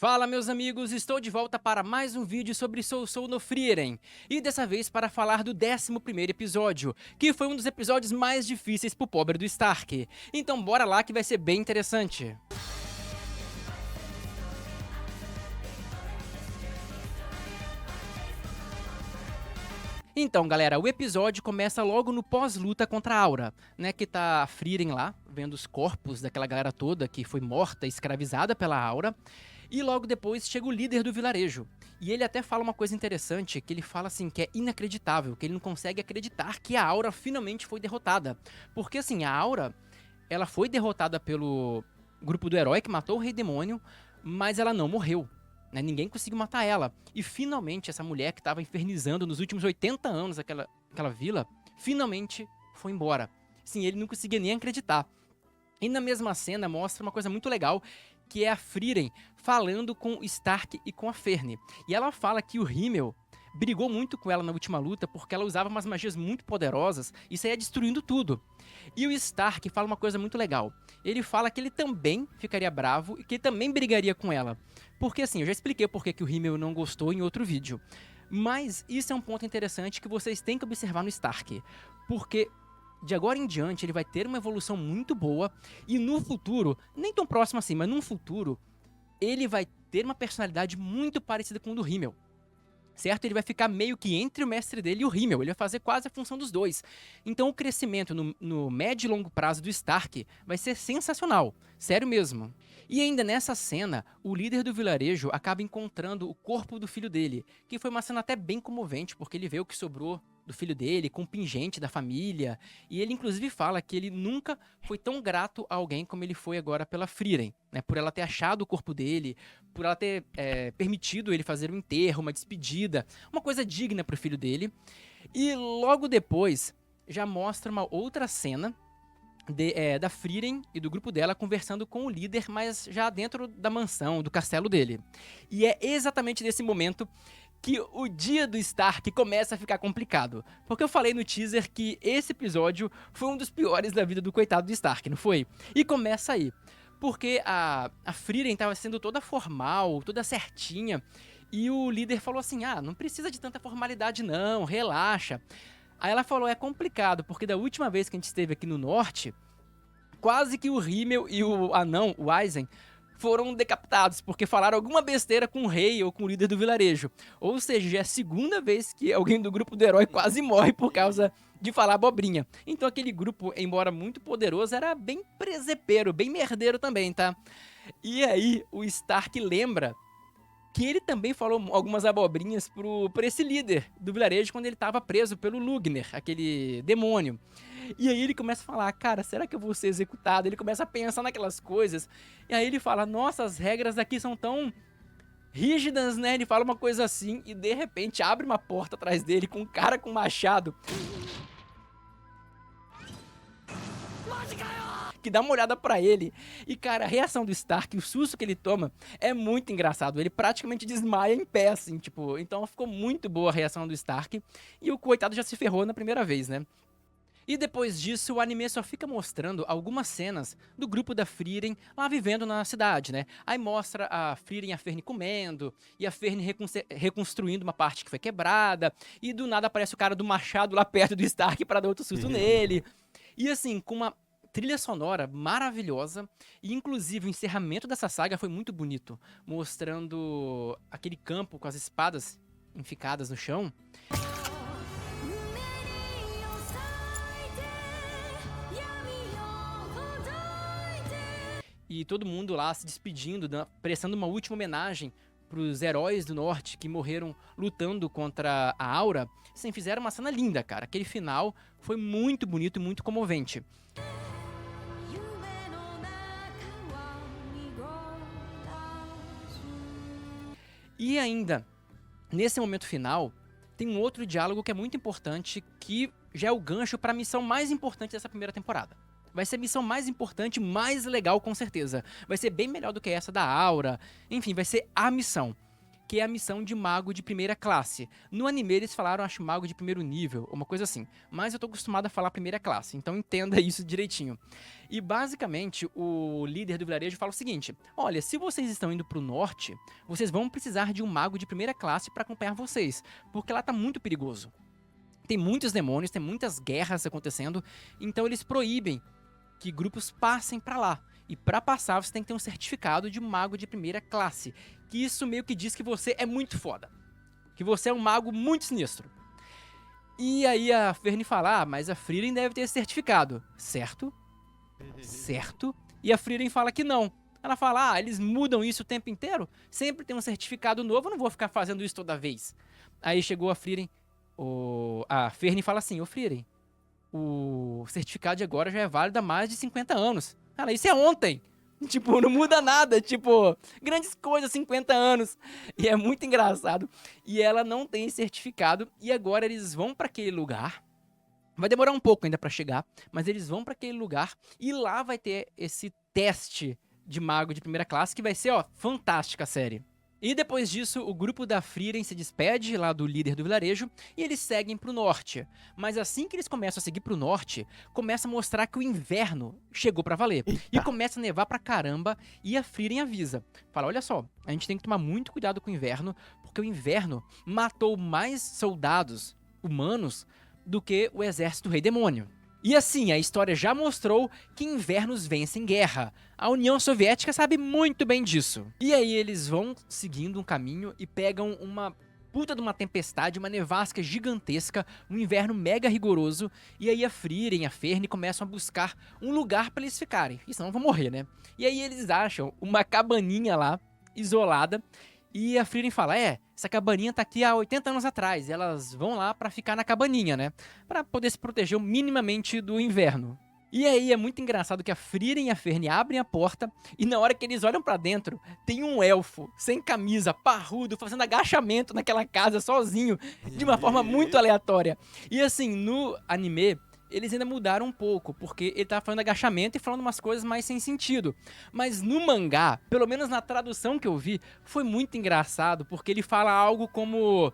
Fala meus amigos, estou de volta para mais um vídeo sobre Soul no Frieren, e dessa vez para falar do 11º episódio, que foi um dos episódios mais difíceis pro pobre do Stark. Então bora lá que vai ser bem interessante. Então galera, o episódio começa logo no pós-luta contra a Aura, né, que tá a Frieren lá, vendo os corpos daquela galera toda que foi morta, escravizada pela Aura. E logo depois chega o líder do vilarejo. E ele até fala uma coisa interessante, que ele fala assim, que é inacreditável, que ele não consegue acreditar que a Aura finalmente foi derrotada. Porque assim, a Aura, ela foi derrotada pelo grupo do herói que matou o Rei Demônio, mas ela não morreu. Né? Ninguém conseguiu matar ela. E finalmente essa mulher que estava infernizando nos últimos 80 anos aquela vila, finalmente foi embora. Sim, ele não conseguia nem acreditar. E na mesma cena mostra uma coisa muito legal, que é a Frieren falando com o Stark e com a Ferne. E ela fala que o Himmel brigou muito com ela na última luta porque ela usava umas magias muito poderosas e saía destruindo tudo. E o Stark fala uma coisa muito legal. Ele fala que ele também ficaria bravo e que ele também brigaria com ela. Porque assim, eu já expliquei por que o Himmel não gostou em outro vídeo. Mas isso é um ponto interessante que vocês têm que observar no Stark. Porque de agora em diante ele vai ter uma evolução muito boa e no futuro, nem tão próximo assim, mas no futuro, ele vai ter uma personalidade muito parecida com o do Himmel. Certo? Ele vai ficar meio que entre o mestre dele e o Himmel, ele vai fazer quase a função dos dois. Então o crescimento no médio e longo prazo do Stark vai ser sensacional, sério mesmo. E ainda nessa cena, o líder do vilarejo acaba encontrando o corpo do filho dele, que foi uma cena até bem comovente, porque ele vê o que sobrou do filho dele, com o pingente da família, e ele inclusive fala que ele nunca foi tão grato a alguém como ele foi agora pela Frieren, né, por ela ter achado o corpo dele, por ela ter permitido ele fazer um enterro, uma despedida, uma coisa digna pro filho dele. E logo depois já mostra uma outra cena da Frieren e do grupo dela conversando com o líder, mas já dentro da mansão, do castelo dele. E é exatamente nesse momento que o dia do Stark começa a ficar complicado. Porque eu falei no teaser que esse episódio foi um dos piores da vida do coitado do Stark, não foi? E começa aí. Porque a Frieren estava sendo toda formal, toda certinha, e o líder falou assim, não precisa de tanta formalidade não, relaxa. Aí ela falou, é complicado, porque da última vez que a gente esteve aqui no norte, quase que o Himmel e o anão, o Aizen, foram decapitados, porque falaram alguma besteira com o rei ou com o líder do vilarejo. Ou seja, já é a segunda vez que alguém do grupo do herói quase morre por causa de falar abobrinha. Então aquele grupo, embora muito poderoso, era bem presepeiro, bem merdeiro também, tá? E aí o Stark lembra que ele também falou algumas abobrinhas pra esse líder do vilarejo quando ele tava preso pelo Lugner, aquele demônio. E aí ele começa a falar, cara, será que eu vou ser executado? Ele começa a pensar naquelas coisas. E aí ele fala, nossa, as regras aqui são tão rígidas, né? Ele fala uma coisa assim e de repente abre uma porta atrás dele com um cara com um machado que dá uma olhada pra ele. E cara, a reação do Stark, o susto que ele toma é muito engraçado. Ele praticamente desmaia em pé, assim, tipo. Então ficou muito boa a reação do Stark. E o coitado já se ferrou na primeira vez, né? E depois disso, o anime só fica mostrando algumas cenas do grupo da Frieren lá vivendo na cidade, né? Aí mostra a Frieren e a Ferne comendo, e a Ferne reconstruindo uma parte que foi quebrada, e do nada aparece o cara do machado lá perto do Stark para dar outro susto nele. E assim, com uma trilha sonora maravilhosa, e inclusive o encerramento dessa saga foi muito bonito, mostrando aquele campo com as espadas enficadas no chão. E todo mundo lá se despedindo, prestando uma última homenagem pros heróis do norte que morreram lutando contra a Aura. Sim, fizeram uma cena linda, cara. Aquele final foi muito bonito e muito comovente. E ainda, nesse momento final, tem um outro diálogo que é muito importante, que já é o gancho para a missão mais importante dessa primeira temporada. Vai ser a missão mais importante, mais legal com certeza. Vai ser bem melhor do que essa da Aura. Enfim, vai ser a missão. que é a missão de mago de primeira classe. No anime eles falaram, acho, mago de primeiro nível, uma coisa assim. Mas eu tô acostumado a falar primeira classe, então entenda isso direitinho. E basicamente o líder do vilarejo fala o seguinte: olha, se vocês estão indo pro norte, vocês vão precisar de um mago de primeira classe para acompanhar vocês, porque lá tá muito perigoso. Tem muitos demônios, tem muitas guerras acontecendo, então eles proíbem que grupos passem pra lá. E pra passar você tem que ter um certificado de mago de primeira classe, que isso meio que diz que você é muito foda, que você é um mago muito sinistro. E aí a Fern fala, mas a Frieren deve ter esse certificado, certo? Certo? E a Frieren fala que não. Ela fala, eles mudam isso o tempo inteiro? Sempre tem um certificado novo, eu não vou ficar fazendo isso toda vez. Aí chegou a Frieren, a Fern fala assim, ô Frieren, o certificado de agora já é válido há mais de 50 anos. Cara, isso é ontem. Tipo, não muda nada. Tipo, grandes coisas, 50 anos. E é muito engraçado. E ela não tem certificado. E agora eles vão pra aquele lugar. Vai demorar um pouco ainda pra chegar. Mas eles vão pra aquele lugar. E lá vai ter esse teste de mago de primeira classe. Que vai ser, fantástica a série. E depois disso, o grupo da Frieren se despede lá do líder do vilarejo e eles seguem pro norte. Mas assim que eles começam a seguir pro norte, começa a mostrar que o inverno chegou pra valer. E começa a nevar pra caramba e a Frieren avisa. Fala, olha só, a gente tem que tomar muito cuidado com o inverno, porque o inverno matou mais soldados humanos do que o exército do Rei Demônio. E assim, a história já mostrou que invernos vencem guerra. A União Soviética sabe muito bem disso. E aí eles vão seguindo um caminho e pegam uma puta de uma tempestade, uma nevasca gigantesca, um inverno mega rigoroso, e aí a Frieren e a Fern começam a buscar um lugar pra eles ficarem. E senão vão morrer, né? E aí eles acham uma cabaninha lá, isolada, e a Frieren fala, essa cabaninha tá aqui há 80 anos atrás. E elas vão lá pra ficar na cabaninha, né? Pra poder se proteger minimamente do inverno. E aí é muito engraçado que a Frieren e a Fern abrem a porta e na hora que eles olham pra dentro, tem um elfo, sem camisa, parrudo, fazendo agachamento naquela casa sozinho, de uma forma muito aleatória. E assim, no anime, eles ainda mudaram um pouco, porque ele tava falando agachamento e falando umas coisas mais sem sentido. Mas no mangá, pelo menos na tradução que eu vi, foi muito engraçado, porque ele fala algo como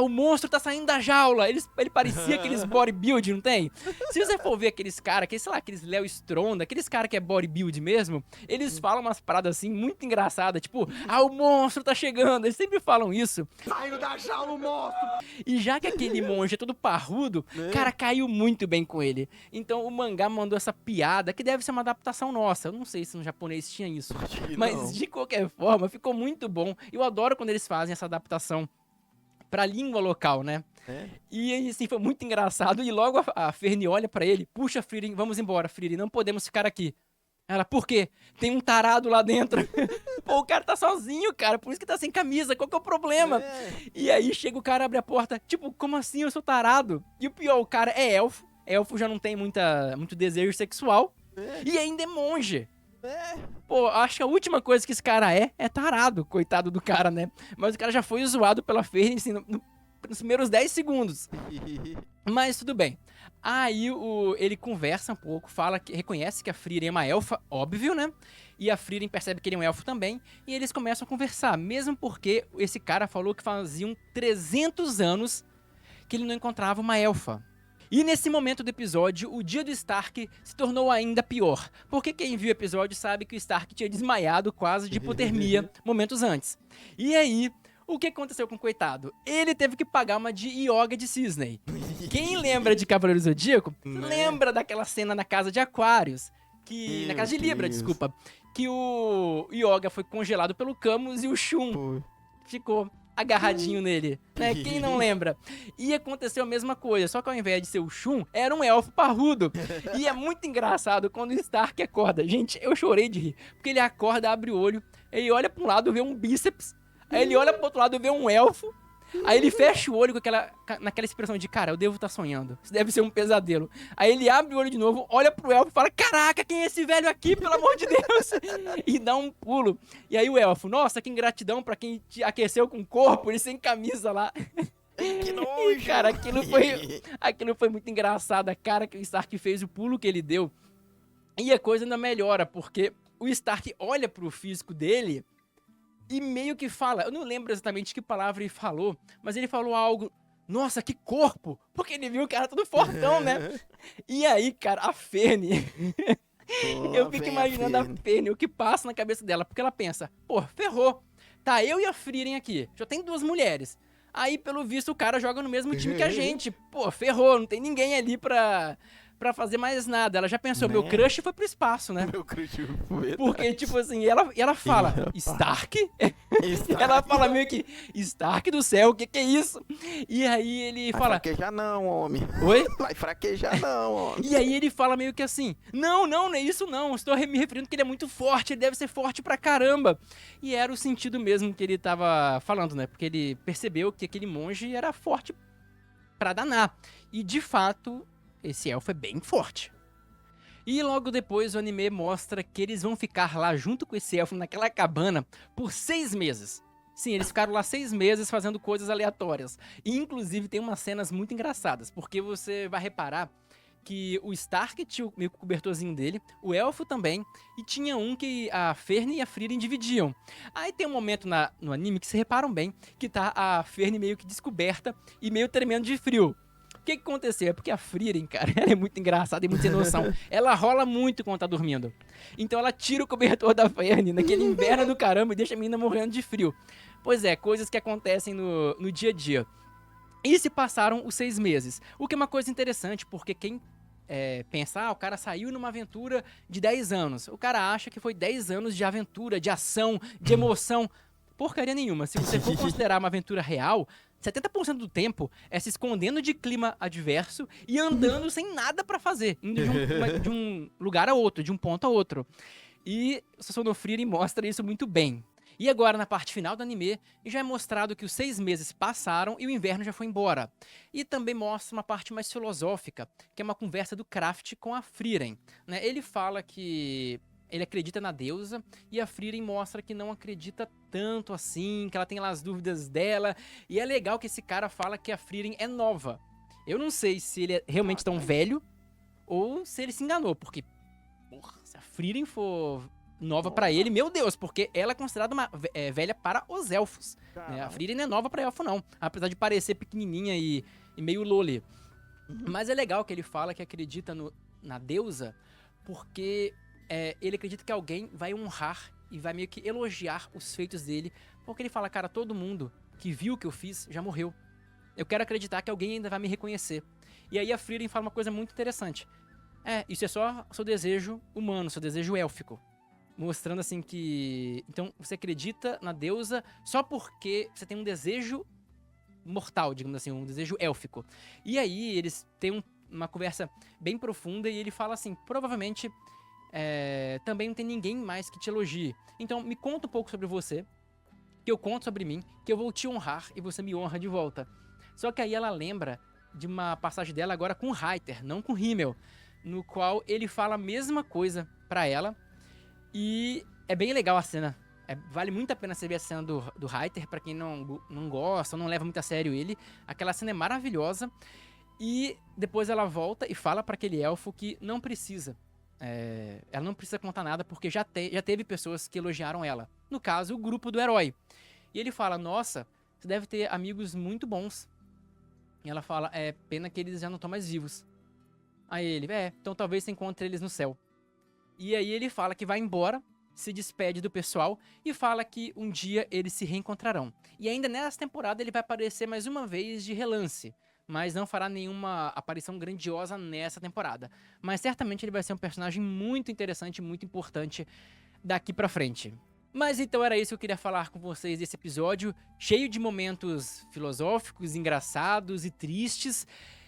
o monstro tá saindo da jaula. Ele parecia aqueles bodybuild, não tem? Se você for ver aqueles caras, sei lá, aqueles Léo Stronda, aqueles caras que é bodybuild mesmo, eles falam umas paradas assim muito engraçadas, tipo, o monstro tá chegando. Eles sempre falam isso. Saiu da jaula o monstro! E já que aquele monge é todo parrudo, cara, caiu muito bem com ele. Então o mangá mandou essa piada, que deve ser uma adaptação nossa. Eu não sei se no japonês tinha isso. Mas de qualquer forma, ficou muito bom. Eu adoro quando eles fazem essa adaptação pra língua local, né? E assim, foi muito engraçado. E logo a Fern olha pra ele, puxa, Frieren, vamos embora, Frieren, não podemos ficar aqui. Ela, por quê? Tem um tarado lá dentro. Pô, o cara tá sozinho, cara, por isso que tá sem camisa, qual que é o problema? E aí chega o cara, abre a porta, tipo, como assim eu sou tarado? E o pior, o cara é elfo. Elfo já não tem muito desejo sexual. E ainda é monge. Pô, acho que a última coisa que esse cara é tarado, coitado do cara, né? Mas o cara já foi zoado pela Fern, assim, nos primeiros 10 segundos. Mas tudo bem. Aí ele conversa um pouco, reconhece que a Frieren é uma elfa, óbvio, né? E a Frieren percebe que ele é um elfo também, e eles começam a conversar, mesmo porque esse cara falou que faziam 300 anos que ele não encontrava uma elfa. E nesse momento do episódio, o dia do Stark se tornou ainda pior, porque quem viu o episódio sabe que o Stark tinha desmaiado quase de hipotermia momentos antes. E aí, o que aconteceu com o coitado? Ele teve que pagar uma de Yoga de Cisne. Quem lembra de Cavaleiro do Zodíaco, lembra daquela cena na casa de Aquários, na casa de Libra, desculpa, que o Yoga foi congelado pelo Camus e o Shun ficou agarradinho nele, né? Quem não lembra? E aconteceu a mesma coisa, só que ao invés de ser o Shun, era um elfo parrudo. E é muito engraçado quando o Stark acorda. Gente, eu chorei de rir, porque ele acorda, abre o olho, ele olha pra um lado, vê um bíceps, aí ele olha pro outro lado, vê um elfo, aí ele fecha o olho naquela expressão de, cara, eu devo estar sonhando, isso deve ser um pesadelo. Aí ele abre o olho de novo, olha pro elfo e fala, caraca, quem é esse velho aqui, pelo amor de Deus? E dá um pulo. E aí o elfo, nossa, que ingratidão pra quem te aqueceu com o corpo, ele sem camisa lá. Que nojo! E, cara, aquilo foi muito engraçado, a cara que o Stark fez, o pulo que ele deu. E a coisa ainda melhora, porque o Stark olha pro físico dele e meio que fala, eu não lembro exatamente que palavra ele falou, mas ele falou algo, nossa, que corpo, porque ele viu o cara todo fortão, né? E aí, cara, a Ferne, eu fico imaginando a Ferne, o que passa na cabeça dela, porque ela pensa, pô, ferrou, tá eu e a Frieren aqui, já tem 2 mulheres, aí pelo visto o cara joga no mesmo time que a gente, pô, ferrou, não tem ninguém ali pra fazer mais nada. Ela já pensou, meu crush foi pro espaço, né? Meu crush foi. Porque, tipo assim, ela fala, Stark? Ela fala meio que, Stark do céu, o que é isso? E aí ele fala... Vai fraquejar não, homem. Oi? Vai fraquejar não, homem. E aí ele fala meio que assim, não é isso não, estou me referindo que ele é muito forte, ele deve ser forte pra caramba. E era o sentido mesmo que ele tava falando, né? Porque ele percebeu que aquele monge era forte pra danar. E, de fato... esse elfo é bem forte. E logo depois o anime mostra que eles vão ficar lá junto com esse elfo naquela cabana por 6 meses. Sim, eles ficaram lá 6 meses fazendo coisas aleatórias. E inclusive tem umas cenas muito engraçadas, porque você vai reparar que o Stark tinha o meio cobertorzinho dele, o elfo também, e tinha um que a Ferne e a Frieren dividiam. Aí tem um momento no anime que se reparam bem, que tá a Ferne meio que descoberta e meio tremendo de frio. O que aconteceu? É porque a Frieren, cara, ela é muito engraçada e muito sem noção. Ela rola muito quando tá dormindo. Então ela tira o cobertor da Ferne naquele inverno do caramba e deixa a menina morrendo de frio. Pois é, coisas que acontecem no dia a dia. E se passaram os 6 meses. O que é uma coisa interessante, porque quem pensa, o cara saiu numa aventura de 10 anos. O cara acha que foi 10 anos de aventura, de ação, de emoção. Porcaria nenhuma. Se você for considerar uma aventura real... 70% do tempo é se escondendo de clima adverso e andando sem nada pra fazer, indo de um lugar a outro, de um ponto a outro. E Susono Frieren mostra isso muito bem. E agora, na parte final do anime, já é mostrado que os 6 meses passaram e o inverno já foi embora. E também mostra uma parte mais filosófica, que é uma conversa do Craft com a Frieren, né? Ele fala que... ele acredita na deusa e a Frieren mostra que não acredita tanto assim, que ela tem lá as dúvidas dela. E é legal que esse cara fala que a Frieren é nova. Eu não sei se ele é realmente tão velho ou se ele se enganou, porque porra, se a Frieren for nova pra ele, meu Deus, porque ela é considerada uma velha para os elfos. Né? A Frieren não é nova pra elfo não, apesar de parecer pequenininha e meio loli. Mas é legal que ele fala que acredita na deusa porque... ele acredita que alguém vai honrar e vai meio que elogiar os feitos dele, porque ele fala, cara, todo mundo que viu o que eu fiz já morreu. Eu quero acreditar que alguém ainda vai me reconhecer. E aí a Frieren fala uma coisa muito interessante. Isso é só seu desejo humano, seu desejo élfico. Mostrando assim que... então você acredita na deusa só porque você tem um desejo mortal, digamos assim, um desejo élfico. E aí eles têm uma conversa bem profunda e ele fala assim, provavelmente... também não tem ninguém mais que te elogie. Então me conta um pouco sobre você, que eu conto sobre mim, que eu vou te honrar e você me honra de volta. Só que aí ela lembra de uma passagem dela agora com Reiter, não com Himmel, no qual ele fala a mesma coisa pra ela e é bem legal a cena. Vale muito a pena você ver a cena do Reiter, pra quem não gosta ou não leva muito a sério ele. Aquela cena é maravilhosa e depois ela volta e fala pra aquele elfo que não precisa. Ela não precisa contar nada porque já teve pessoas que elogiaram ela. No caso, o grupo do herói. E ele fala, nossa, você deve ter amigos muito bons. E ela fala, pena que eles já não estão mais vivos. Aí ele, então talvez você encontre eles no céu. E aí ele fala que vai embora, se despede do pessoal e fala que um dia eles se reencontrarão. E ainda nessa temporada ele vai aparecer mais uma vez de relance. Mas não fará nenhuma aparição grandiosa nessa temporada. Mas certamente ele vai ser um personagem muito interessante, muito importante daqui pra frente. Mas então era isso que eu queria falar com vocês desse episódio, cheio de momentos filosóficos, engraçados e tristes.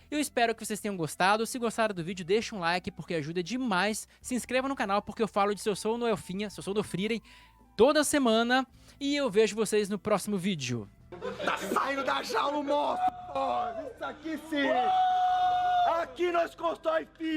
Eu espero que vocês tenham gostado. Se gostaram do vídeo, deixa um like porque ajuda demais. Se inscreva no canal porque eu falo de Susono Elfinha, Susono Frieren, toda semana. E eu vejo vocês no próximo vídeo. Tá saindo da jaula o monstro! Isso aqui sim! Aqui nós constrói filho!